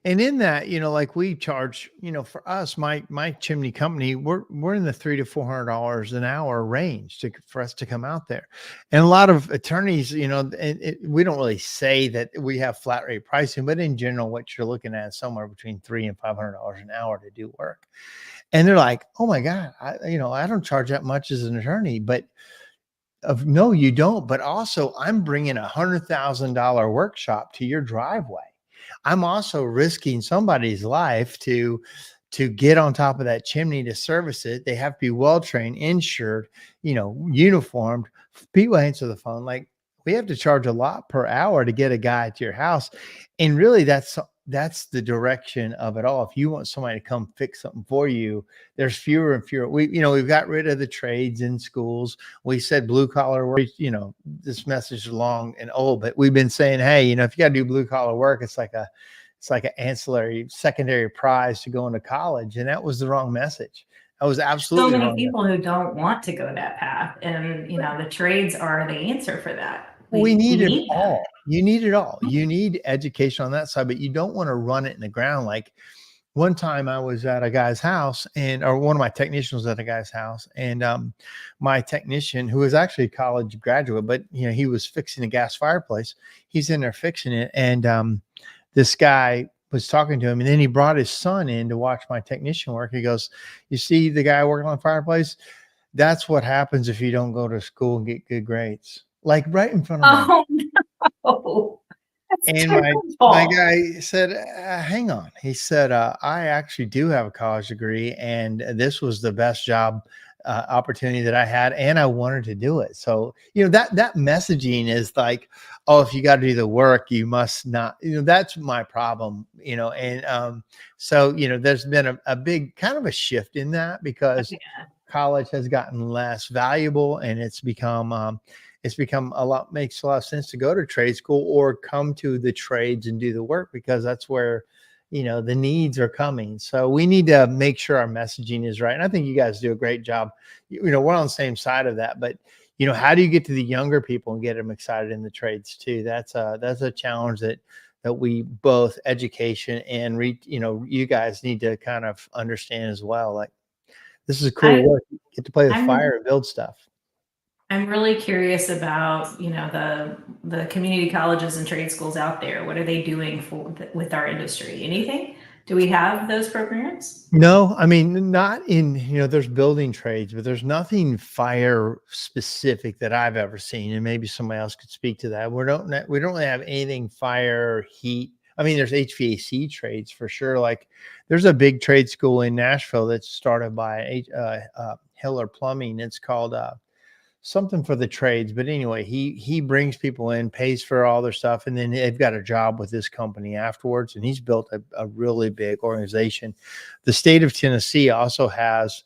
A: And in that, like we charge, for us, my chimney company, we're in the $300 to $400 an hour range for us to come out there. And a lot of attorneys, we don't really say that we have flat rate pricing, but in general, what you're looking at is somewhere between $300 and $500 an hour to do work. And they're like, oh my God, I don't charge that much as an attorney, but no, you don't. But also I'm bringing $100,000 workshop to your driveway. I'm also risking somebody's life to get on top of that chimney to service it. They have to be well trained, insured, uniformed. People answer the phone. Like, we have to charge a lot per hour to get a guy to your house. And really that's the direction of it all. If you want somebody to come fix something for you, there's fewer and fewer. We've got rid of the trades in schools. We said blue collar work. This message is long and old, but we've been saying, hey, if you got to do blue collar work, it's like an ancillary secondary prize to go into college. And that was the wrong message. That was absolutely
B: so many
A: wrong
B: people who don't want to go that path, and the trades are the answer for that.
A: We need it
B: need
A: all. You need it all. You need education on that side, but you don't want to run it in the ground. Like, one time I was at a guy's house, or one of my technicians was at a guy's house, and my technician, who was actually a college graduate, but he was fixing a gas fireplace. He's in there fixing it, and this guy was talking to him, and then he brought his son in to watch my technician work. He goes, "You see the guy working on the fireplace? That's what happens if you don't go to school and get good grades." Like, right in front of me.
B: Oh, no. That's
A: And
B: terrible.
A: my guy said, hang on. He said, I actually do have a college degree, and this was the best job opportunity that I had, and I wanted to do it. So, that messaging is like, oh, if you got to do the work, you must not, that's my problem, and so, there's been a big kind of a shift in that, because college has gotten less valuable, and it's become makes a lot of sense to go to trade school or come to the trades and do the work, because that's where, the needs are coming. So we need to make sure our messaging is right. And I think you guys do a great job. We're on the same side of that, but how do you get to the younger people and get them excited in the trades too? That's a challenge that we both, education and you guys need to kind of understand as well. Like, this is cool work. You get to play with fire and build stuff.
B: I'm really curious about, the community colleges and trade schools out there. What are they doing with our industry? Anything? Do we have those programs?
A: No, I mean, not in, there's building trades, but there's nothing fire specific that I've ever seen. And maybe somebody else could speak to that. We don't really have anything fire, heat. I mean, there's HVAC trades for sure. Like, there's a big trade school in Nashville that's started by Hiller Plumbing. It's called something for the trades. But anyway, he brings people in, pays for all their stuff, and then they've got a job with this company afterwards. And he's built a really big organization. The state of Tennessee also has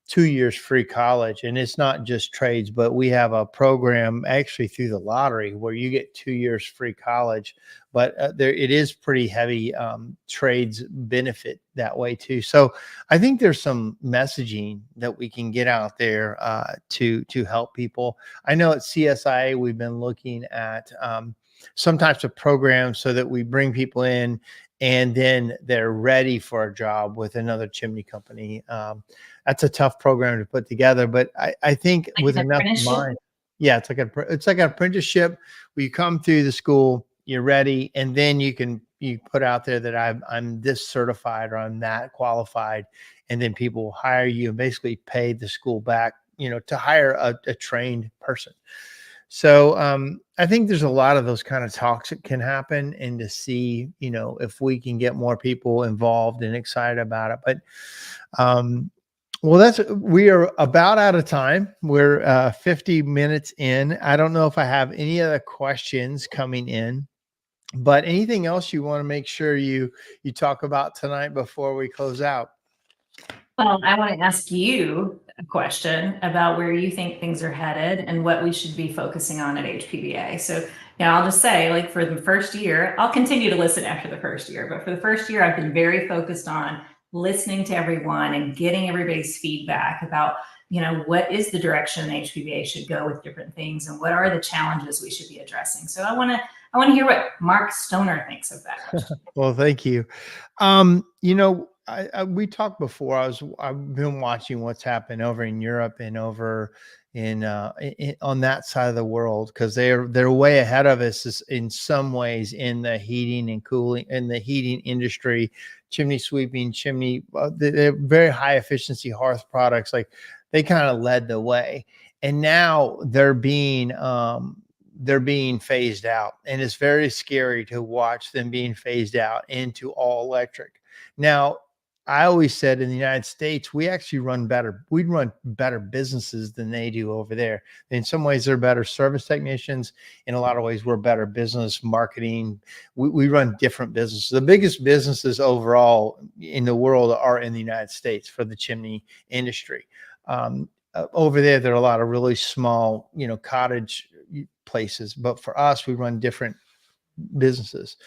A: 2 years free college, and it's not just trades, but we have a program actually through the lottery where you get 2 years free college, but it is pretty heavy trades benefit that way too. So I think there's some messaging that we can get out there to help people. I know at CSIA, we've been looking at some types of programs so that we bring people in and then they're ready for a job with another chimney company. That's a tough program to put together, but I think
B: Like
A: with
B: an
A: enough mind, yeah, it's like an apprenticeship where you come through the school, you're ready, and then you put out there that I'm this certified or I'm that qualified, and then people will hire you and basically pay the school back, to hire a trained person. So I think there's a lot of those kind of talks that can happen, and to see, if we can get more people involved and excited about it. But well, we are about out of time. We're 50 minutes in. I don't know if I have any other questions coming in, but anything else you want to make sure you talk about tonight before we close out?
B: Well, I want to ask you a question about where you think things are headed and what we should be focusing on at HPBA. So, I'll just say, like, for the first year, I'll continue to listen after the first year, but for the first year, I've been very focused on listening to everyone and getting everybody's feedback about, what is the direction HPBA should go with different things and what are the challenges we should be addressing. So I want I want to hear what Mark Stoner thinks of that question.
A: Well, thank you. We talked before. I've been watching what's happened over in Europe and over on that side of the world, because they're way ahead of us in some ways in the heating and cooling, in the heating industry, chimney sweeping, they're very high efficiency hearth products. Like, they kind of led the way, and now they're being phased out, and it's very scary to watch them being phased out into all electric. Now, I always said in the United States, we actually run better. We run better businesses than they do over there. In some ways, they're better service technicians. In a lot of ways, we're better business marketing. We run different businesses. The biggest businesses overall in the world are in the United States for the chimney industry. Over there are a lot of really small, cottage places. But for us, we run different businesses.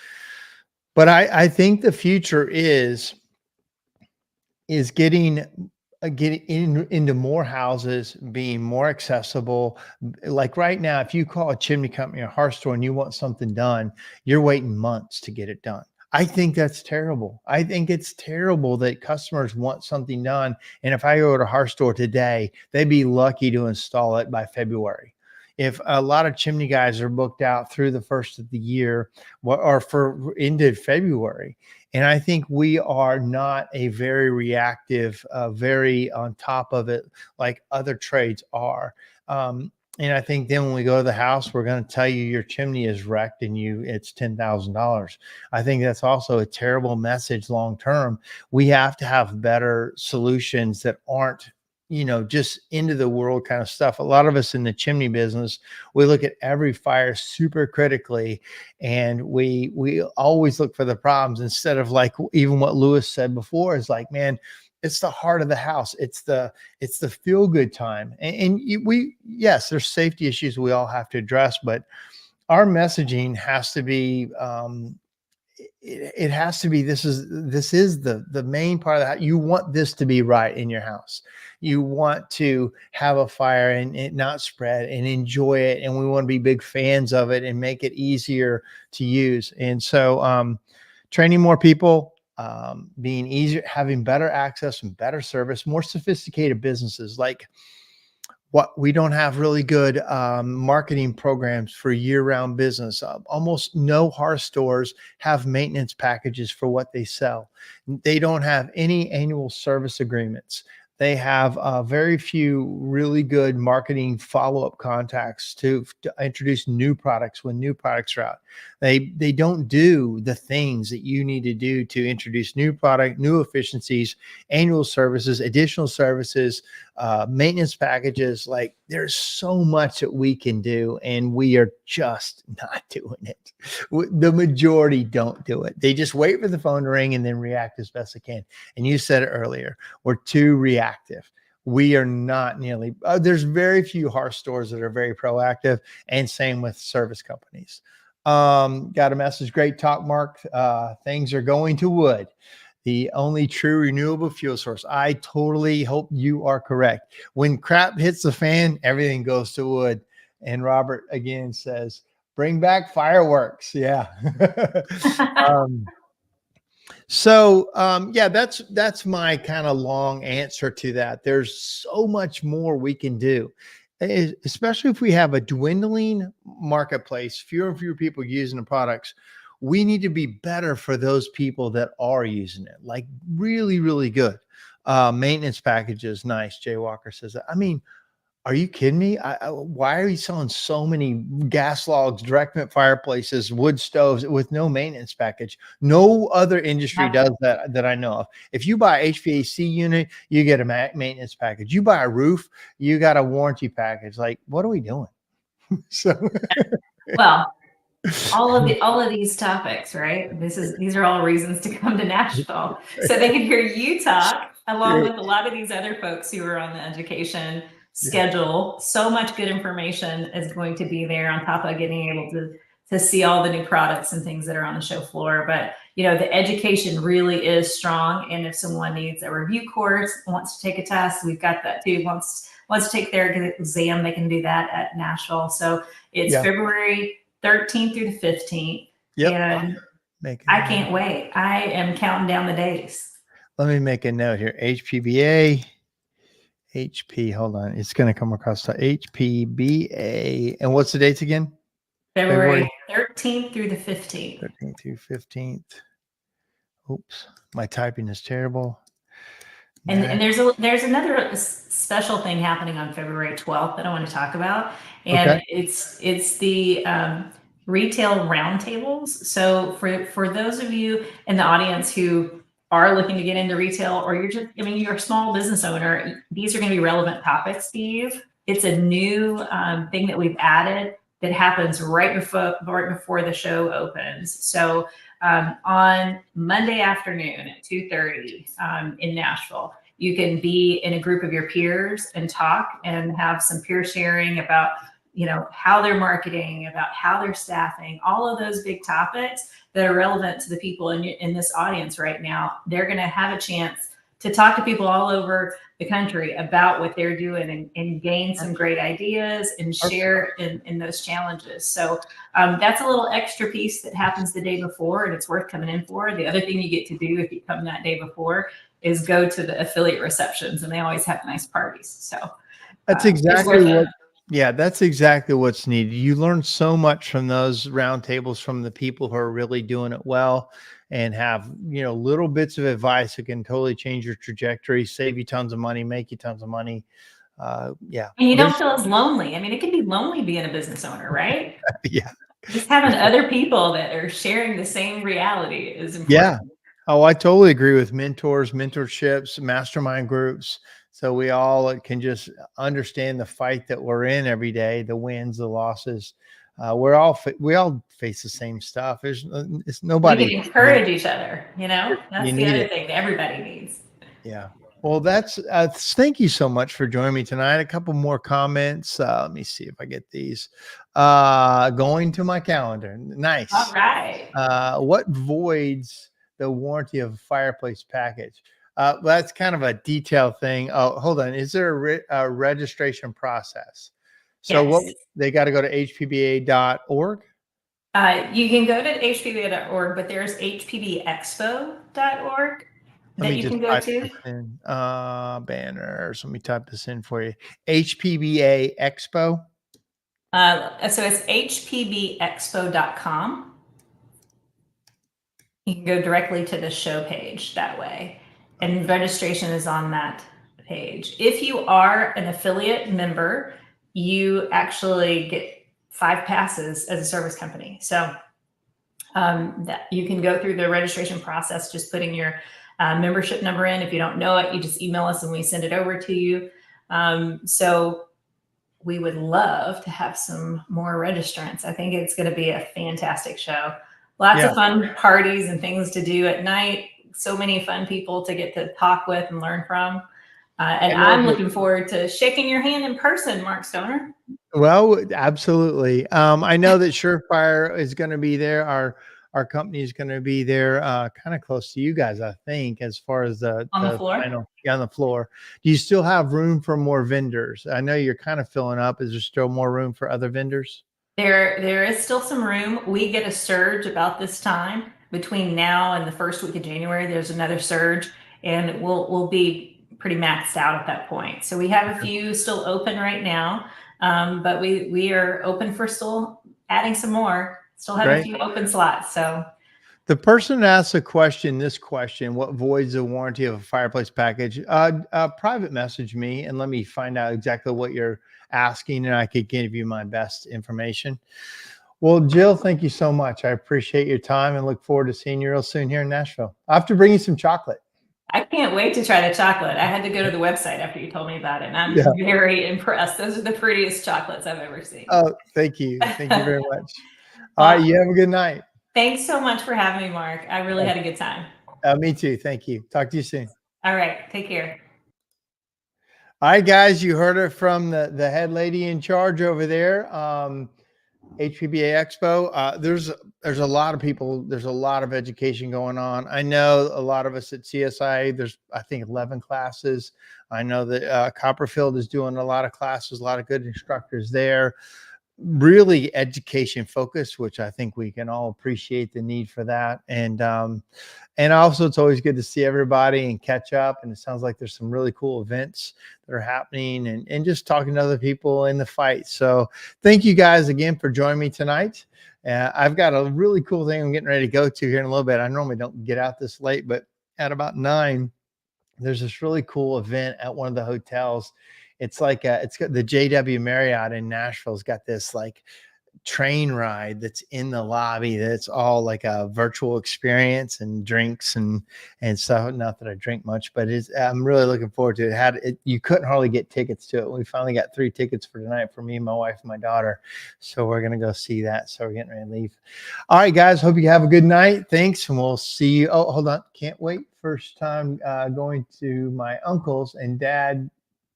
A: But I think the future is getting into more houses, being more accessible. Like right now, if you call a chimney company or hearth store and you want something done, you're waiting months to get it done. I think that's terrible. I think it's terrible that customers want something done, and if I go to a hearth store today, they'd be lucky to install it by February. If a lot of chimney guys are booked out through the first of the year or for into February. And I think we are not a very reactive, very on top of it like other trades are. And I think then when we go to the house, we're going to tell you your chimney is wrecked and it's $10,000. I think that's also a terrible message long term. We have to have better solutions that aren't, just into the world kind of stuff. A lot of us in the chimney business, we look at every fire super critically, and we always look for the problems instead of, like, even what Lewis said before, is like, man, it's the heart of the house. It's the feel good time. Yes, there's safety issues we all have to address, but our messaging has to be, it has to be, this is the main part of that. You want this to be right in your house. You want to have a fire and it not spread, and enjoy it. And we want to be big fans of it and make it easier to use. And so, training more people, being easier, having better access and better service, more sophisticated businesses. Like, what we don't have really good marketing programs for year-round business. Almost no hearth stores have maintenance packages for what they sell. They don't have any annual service agreements. They have very few really good marketing follow-up contacts to introduce new products when new products are out. They don't do the things that you need to do to introduce new product, new efficiencies, annual services, additional services, maintenance packages. Like, there's so much that we can do, and we are just not doing it. The majority don't do it. They just wait for the phone to ring and then react as best they can. And you said it earlier, we're too reactive. We are not nearly, there's very few hearth stores that are very proactive, and same with service companies. Got a message. Great talk, Mark. Things are going to wood, the only true renewable fuel source. I totally hope you are correct. When crap hits the fan, everything goes to wood. And Robert again says, bring back fireworks. Yeah. Yeah, that's my kind of long answer to that. There's so much more we can do, especially if we have a dwindling marketplace, fewer and fewer people using the products. We need to be better for those people that are using it, like really, really good. Maintenance packages. Nice. Jay Walker says that. I mean, are you kidding me? Why are you selling so many gas logs, direct vent fireplaces, wood stoves with no maintenance package? No other industry does that I know of. If you buy an HVAC unit, you get a maintenance package. You buy a roof, you got a warranty package. Like, what are we doing?
B: Well, all of these topics, right? These are all reasons to come to Nashville, so they can hear you talk along with a lot of these other folks who are on the education schedule. So much good information is going to be there, on top of getting able to see all the new products and things that are on the show floor. But the education really is strong, and if someone needs a review course, wants to take a test, we've got that too. Wants to take their exam, they can do that at Nashville. So it's February 13th through the 15th.
A: Yep.
B: And I can't wait. I am counting down the days.
A: Let me make a note here. HPBA. Hold on. It's going to come across to HPBA. And what's the dates again?
B: February 13th through the 15th.
A: 13th through 15th. Oops. My typing is terrible.
B: And there's another special thing happening on February 12th that I want to talk about. And it's the retail roundtables. So for those of you in the audience who are looking to get into retail, or you're a small business owner, these are going to be relevant topics to you. It's a new thing that we've added that happens right before the show opens. So on Monday afternoon at 2:30 in Nashville, you can be in a group of your peers and talk and have some peer sharing about how they're marketing, about how they're staffing, all of those big topics that are relevant to the people in this audience right now. They're going to have a chance to talk to people all over the country about what they're doing and gain some great ideas and share in those challenges. So that's a little extra piece that happens the day before, and it's worth coming in for. The other thing you get to do if you come that day before is go to the affiliate receptions, and they always have nice parties. So
A: that's exactly that's exactly what's needed. You learn so much from those roundtables from the people who are really doing it well and have, little bits of advice that can totally change your trajectory, save you tons of money, make you tons of money. And
B: you don't feel as lonely. I mean, it can be lonely being a business owner, right?
A: Yeah.
B: Just having other people that are sharing the same reality is important.
A: Yeah. Oh, I totally agree with mentors, mentorships, mastermind groups. So we all can just understand the fight that we're in every day, the wins, the losses. We all face the same stuff. It's nobody.
B: We can encourage each other. That's the other thing that everybody needs.
A: Yeah. Well, thank you so much for joining me tonight. A couple more comments. Let me see if I get these. Going to my calendar. Nice.
B: All right.
A: What voids the warranty of a fireplace package? That's kind of a detailed thing. Oh, hold on. Is there a registration process? So
B: yes.
A: They got to go to hpba.org?
B: You can go to hpba.org, but there's hpbexpo.org that you can go to.
A: Banners. Let me type this in for you. HPBA Expo.
B: So it's hpbexpo.com. You can go directly to the show page that way. And registration is on that page. If you are an affiliate member, you actually get 5 passes as a service company. So that you can go through the registration process, just putting your membership number in. If you don't know it, you just email us and we send it over to you. So we would love to have some more registrants. I think it's going to be a fantastic show. Lots of fun parties and things to do at night. So many fun people to get to talk with and learn from. And I'm looking forward to shaking your hand in person, Mark Stoner.
A: Well, absolutely. I know that SureFire is going to be there. Our company is going to be there, kind of close to you guys, I think, as far as the
B: floor.
A: Final, on the floor. Do you still have room for more vendors? I know you're kind of filling up. Is there still more room for other vendors?
B: There is still some room. We get a surge about this time between now and the first week of January. There's another surge, and we'll be pretty maxed out at that point. So we have a few still open right now, but we are open for still adding some more. Still have a few open slots. So
A: the person asked this question, what voids the warranty of a fireplace package? Private message me and let me find out exactly what you're asking, and I could give you my best information. Well, Jill, thank you so much. I appreciate your time and look forward to seeing you real soon here in Nashville. I have to bring you some chocolate.
B: I can't wait to try the chocolate. I had to go to the website after you told me about it, and I'm very impressed. Those are the prettiest chocolates I've ever seen.
A: Oh, thank you. Thank you very much. All right, you have a good night.
B: Thanks so much for having me, Mark. I really had a good time.
A: Me too. Thank you. Talk to you soon.
B: All right. Take care.
A: All right, guys, you heard it from the head lady in charge over there. HPBA Expo. There's a lot of people. There's a lot of education going on. I know a lot of us at CSI. There's, I think, 11 classes. I know that Copperfield is doing a lot of classes. A lot of good instructors there. really education focused, which I think we can all appreciate the need for that. And also it's always good to see everybody and catch up. And it sounds like there's some really cool events that are happening, and just talking to other people in the fight. So thank you guys again for joining me tonight. I've got a really cool thing I'm getting ready to go to here in a little bit. I normally don't get out this late, but at about 9, there's this really cool event at one of the hotels. It's like it's got the JW Marriott in Nashville's got this like train ride that's in the lobby that's all like a virtual experience and drinks and stuff. Not that I drink much, but I'm really looking forward to it. You couldn't hardly get tickets to it. We finally got 3 tickets for tonight for me, my wife, and my daughter. So we're gonna go see that. So we're getting ready to leave. All right, guys. Hope you have a good night. Thanks, and we'll see you. Oh, hold on. Can't wait. First time going to my uncle's, and Dad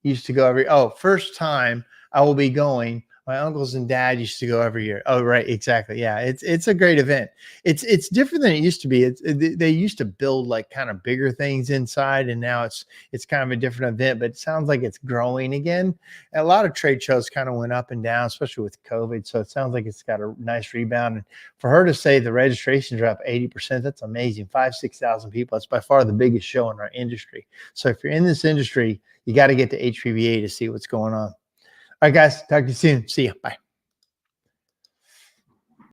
A: used to go first time I will be going. My uncles and dad used to go every year. Oh, right. Exactly. Yeah. It's a great event. It's different than it used to be. They used to build like kind of bigger things inside, and now it's kind of a different event, but it sounds like it's growing again. And a lot of trade shows kind of went up and down, especially with COVID. So it sounds like it's got a nice rebound. And for her to say the registrations are up 80%, that's amazing. 5,000-6,000 people. That's by far the biggest show in our industry. So if you're in this industry, you got to get to HPBA to see what's going on. All right, guys. Talk to you soon. See you. Bye.